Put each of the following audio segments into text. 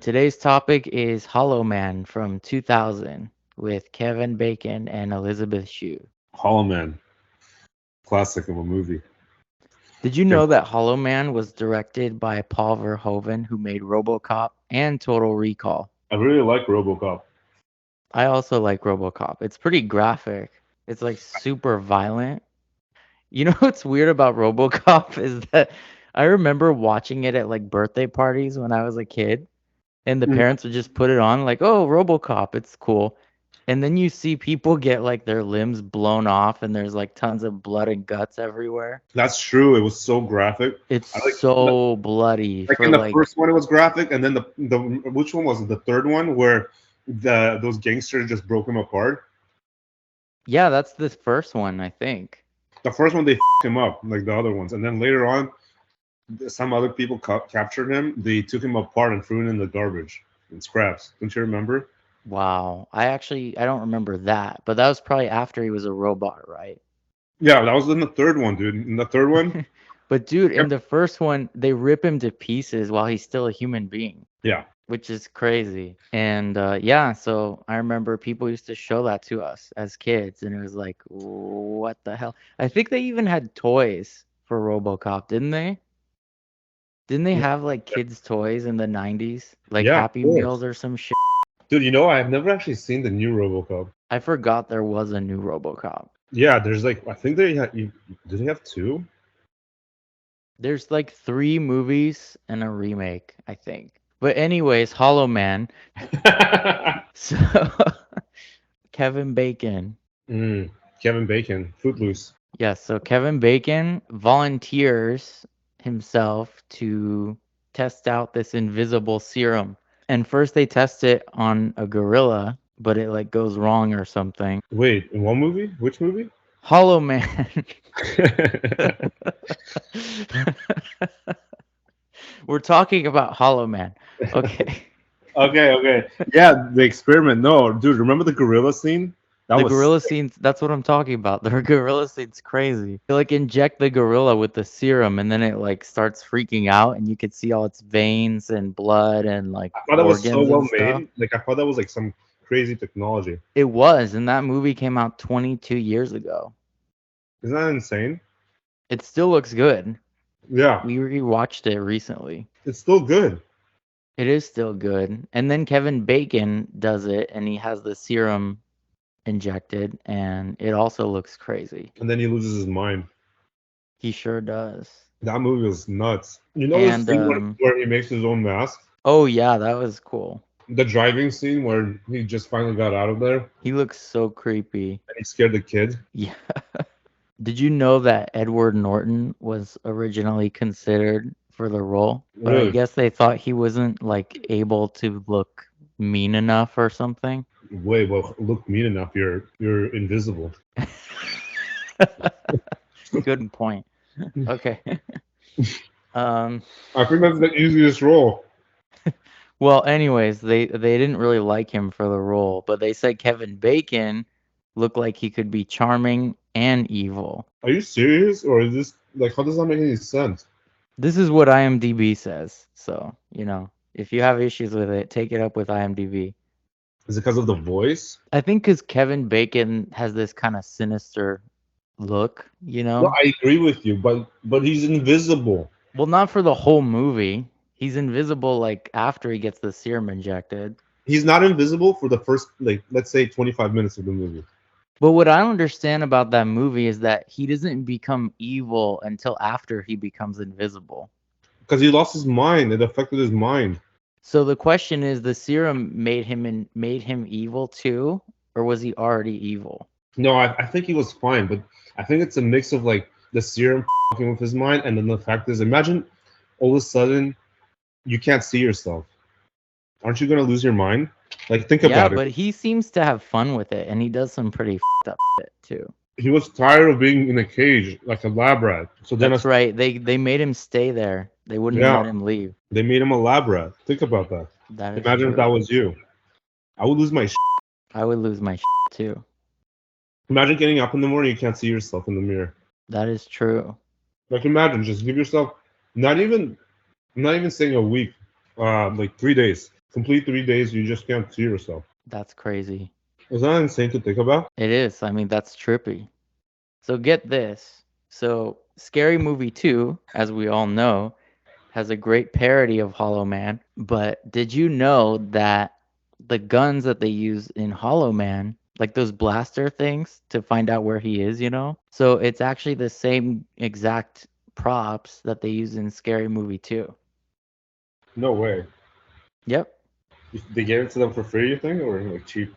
Today's topic is Hollow Man from 2000 with Kevin Bacon and Elizabeth Shue. Hollow Man, classic of a movie. Did you Yeah, know that Hollow Man was directed by Paul Verhoeven, who made Robocop and Total Recall? I really like Robocop. I also like Robocop. It's pretty graphic. It's like super violent. You know what's weird about Robocop is that I remember watching it at like birthday parties when I was a kid. And the Mm. parents would just put it on like, "Oh, RoboCop, it's cool." And then you see people get like their limbs blown off and there's like tons of blood and guts everywhere. That's true. It was so graphic. It's I like so bloody like for in the like, first one it was graphic, and then the which one was it? The third one where those gangsters just broke him apart. yeah, that's the first one, I think. The first one they him up like the other ones, and then later on some other people captured him. They took him apart and threw it in the garbage and scraps. Don't you remember? Wow. I don't remember that, but that was probably after he was a robot, right? Yeah, that was in the third one, dude. In the third one, But dude, in yep. the first one, they rip him to pieces while he's still a human being. Yeah. Which is crazy. And yeah, so I remember people used to show that to us as kids, and it was like, what the hell? I think they even had toys for RoboCop, didn't they? Didn't they Yeah, have like kids' toys in the 90s? Like yeah, of Happy Meals course. or some shit? Dude, I've never actually seen the new RoboCop. I forgot there was a new RoboCop. Yeah, there's like I think they had. Do they have two? There's like 3 movies and a remake, I think. But anyways, Hollow Man. So Kevin Bacon. mm, Kevin Bacon, Footloose. Yes, so Kevin Bacon volunteers himself to test out this invisible serum. And first they test it on a gorilla, but it like goes wrong or something. Wait, in one movie? Which movie? Hollow Man. We're talking about Hollow Man. Okay. Okay. Yeah, the experiment. No, dude, remember the gorilla scene? That The was gorilla scenes, that's what I'm talking about. The gorilla scene's crazy. They like inject the gorilla with the serum and then it like starts freaking out and you could see all its veins and blood and like I thought that was so organs well and stuff. made. Like I thought that was like some crazy technology. It was, and that movie came out 22 years ago. Isn't that insane? It still looks good. Yeah, We rewatched it recently. it's still good. It is still good. And then Kevin Bacon does it and he has the serum injected and it also looks crazy. And then he loses his mind. He sure does. That movie was nuts. You know the And scene where he makes his own mask? oh yeah, that was cool. The driving scene where he just finally got out of there and He looks so creepy. he scared the kid. Yeah. Did you know that Edward Norton was originally considered for the role? But I Really? guess they thought he wasn't like able to look mean enough or something. Wait, well, look mean enough. You're invisible. Good point. Okay. Um, I think that's the easiest role. well, anyways, they didn't really like him for the role, but they said Kevin Bacon looked like he could be charming and evil. Are you serious, or is this like how does that make any sense? This is what IMDb says. So, if you have issues with it, take it up with IMDb. Is it because of the voice? I think because Kevin Bacon has this kind of sinister look, No, I agree with you, but he's invisible. Well, not for the whole movie. He's invisible like after he gets the serum injected. He's not invisible for the first like let's say 25 minutes of the movie. But what I don't understand about that movie is that he doesn't become evil until after he becomes invisible. Because he lost his mind. It affected his mind. So the question is, the serum made him evil too, or was he already evil? No, I think he was fine, but I think it's a mix of like the serum fucking with his mind, and then the fact is, imagine all of a sudden you can't see yourself. Aren't you gonna lose your mind? Like think Yeah, about it. but he seems to have fun with it, and he does some pretty up shit too. He was tired of being in a cage like a lab rat. So then, That's right. They made him stay there. They wouldn't yeah, let him leave. they made him a lab rat. Think about that. That is Imagine if that true. was you. I would lose my. I would lose my too. Imagine getting up in the morning, you can't see yourself in the mirror. That is true. Like imagine, just give yourself not even, I'm not even saying a week, like 3 days. Complete 3 days, you just can't see yourself. That's crazy. Is that insane to think about? It is. I mean, that's trippy. So get this. So Scary Movie 2, as we all know, has a great parody of Hollow Man. But did you know that the guns that they use in Hollow Man, like those blaster things to find out where he is, So it's actually the same exact props that they use in Scary Movie 2. No way. Yep. They gave it to them for free, you think, or like cheap?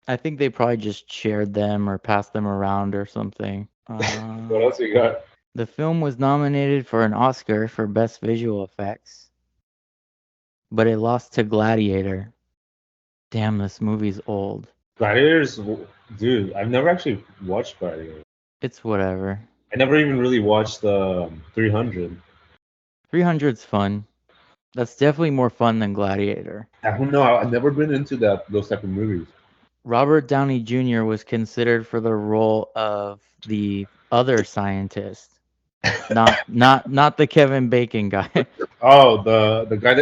I think they probably just shared them or passed them around or something. What else you got? The film was nominated for an Oscar for Best Visual Effects, but it lost to Gladiator. Damn, this movie's old. Gladiators, dude. I've never actually watched Gladiator. It's whatever. I never even really watched the 300. 300's fun. That's definitely more fun than Gladiator. I don't know. I've never been into those type of movies. Robert Downey Jr. was considered for the role of the other scientist, not the Kevin Bacon guy. Oh, the guy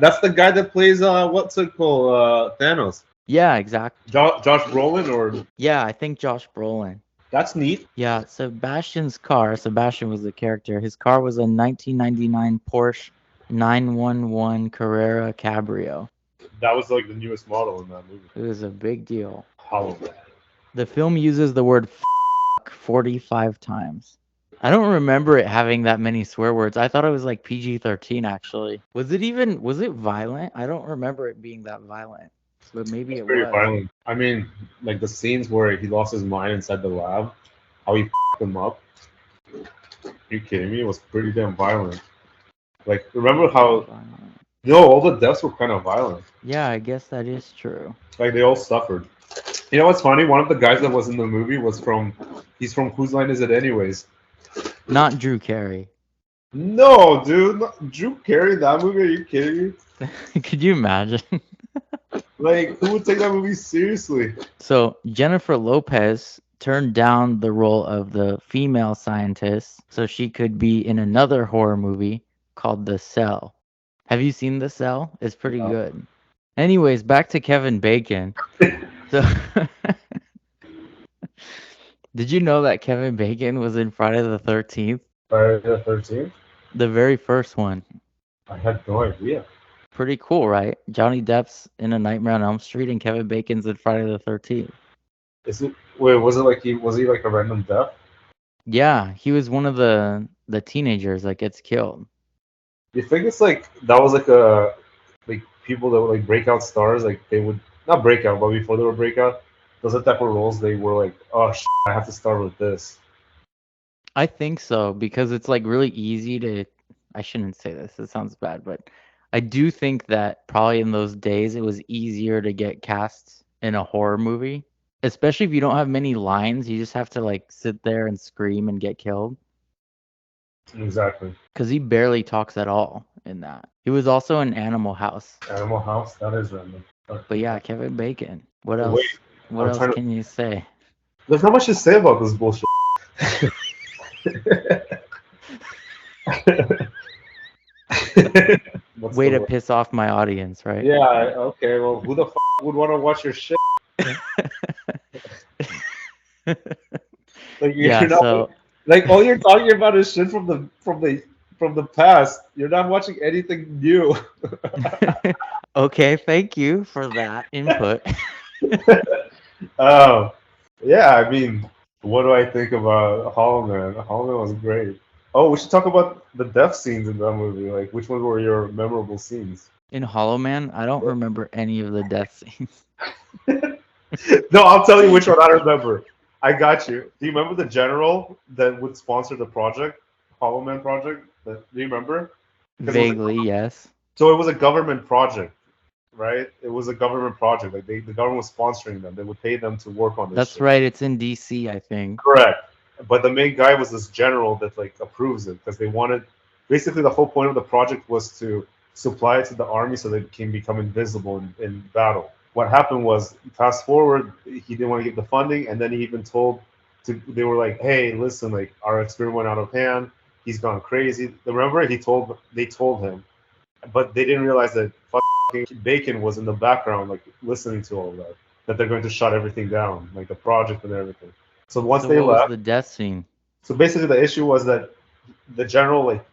that's the guy that plays what's it called, Thanos. Yeah, exactly. Josh Brolin, or Yeah, I think Josh Brolin. that's neat. Yeah, Sebastian's car. Sebastian was the character. His car was a 1999 Porsche 911 Carrera Cabrio. That was like the newest model in that movie. It was a big deal. Hollow Man. The film uses the word f 45 times. I don't remember it having that many swear words. I thought it was like PG-13 actually. Was it violent? I don't remember it being that violent. But maybe it Pretty was. violent. I mean, like the scenes where he lost his mind inside the lab, how he him up. Are you kidding me? It was pretty damn violent. Like, remember how all the deaths were kind of violent. Yeah, I guess that is true. Like they all suffered. You know what's funny? One of the guys that was in the movie he's from Whose Line Is It Anyways? Not Drew Carey. No, dude. Drew Carey, that movie? Are you kidding me? Could you imagine? Like, who would take that movie seriously? So Jennifer Lopez turned down the role of the female scientist so she could be in another horror movie called The Cell. Have you seen The Cell? It's pretty good. Anyways, back to Kevin Bacon. So did you know that Kevin Bacon was in Friday the 13th? Friday the 13th? The very first one. I had no idea. Pretty cool, right? Johnny Depp's in A Nightmare on Elm Street and Kevin Bacon's in Friday the 13th. Was he like a random death? Yeah, he was one of the teenagers that gets killed. You think it's like that was like people that would like break out stars, like they would not break out, but before they would break out, those are the type of roles they were like, oh I have to start with this. I think so, because it's like really easy to, I shouldn't say this, it sounds bad, but I do think that probably in those days it was easier to get cast in a horror movie, especially if you don't have many lines, you just have to like sit there and scream and get killed. Exactly. Because he barely talks at all in that. He was also in Animal House. Animal House, that is random. But yeah, Kevin Bacon. What else? Wait, what else can you say? There's not much to say about this bullshit. Way to piss off my audience, right? Yeah, okay, well, who the would want to watch your shit? Like, Yeah, so like all you're talking about is shit from the past. You're not watching anything new. okay, thank you for that input. Yeah, I mean, what do I think about Hollow Man? Hollow Man was great. Oh, we should talk about the death scenes in that movie. Like, which ones were your memorable scenes? In Hollow Man, I don't remember any of the death scenes. No, I'll tell you which one I remember. I got you. Do you remember the general that would sponsor the project, Hollow Man project? Do you remember? Vaguely, yes. So it was a government project, right? It was a government project. Like the government was sponsoring them. They would pay them to work on this. That's shit. right. It's in DC, I think. Correct. But the main guy was this general that like approves it because they wanted. Basically, the whole point of the project was to supply it to the army so they can become invisible in battle. What happened was, fast forward, he didn't want to give the funding, and then he even they were like, "Hey, listen, like our experiment went out of hand. He's gone crazy." Remember, they told him, but they didn't realize that Bacon was in the background, like listening to all that. That they're going to shut everything down, like the project and everything. So once So they what was left, the death scene? so basically the issue was that the general, like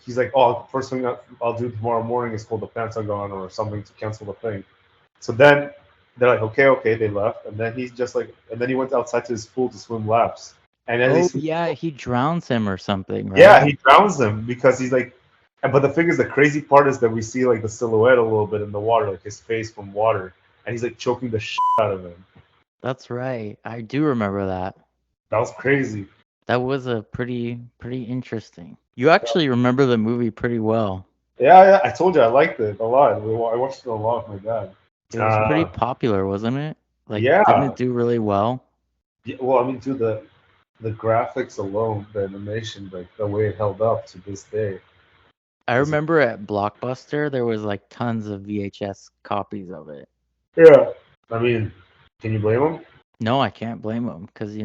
he's like, oh, first thing I'll do tomorrow morning is pull the Pentagon or something to cancel the thing. So then they're like, okay, okay, they left, and then he's just like, and then he went outside to his pool to swim laps, and as Oh he's, yeah, he drowns him or something, yeah, right? he drowns him because he's like, but the thing is, the crazy part is that we see like the silhouette a little bit in the water, like his face from water, and he's like choking the shit out of him. That's right. I do remember that. That was crazy. That was a pretty interesting. You actually remember the movie pretty well. Yeah, yeah, I told you I liked it a lot. I watched it a lot with my dad. It was pretty popular, wasn't it? Like, didn't Yeah. it do really well? Yeah, well, I mean, dude, the graphics alone, the animation, like the way it held up to this day. I Was, remember at Blockbuster there was like tons of VHS copies of it. yeah. I mean, can you blame them? No, I can't blame them because,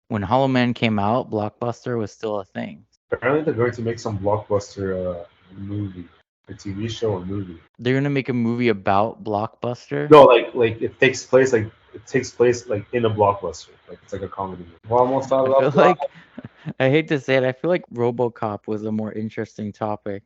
when Hollow Man came out, Blockbuster was still a thing. Apparently, they're going to make some blockbuster movie, a TV show or movie. They're gonna make a movie about Blockbuster. No, like it takes place like in a blockbuster, like it's like a comedy movie. We're almost out I of feel that. like I hate to say it, I feel like Robocop was a more interesting topic.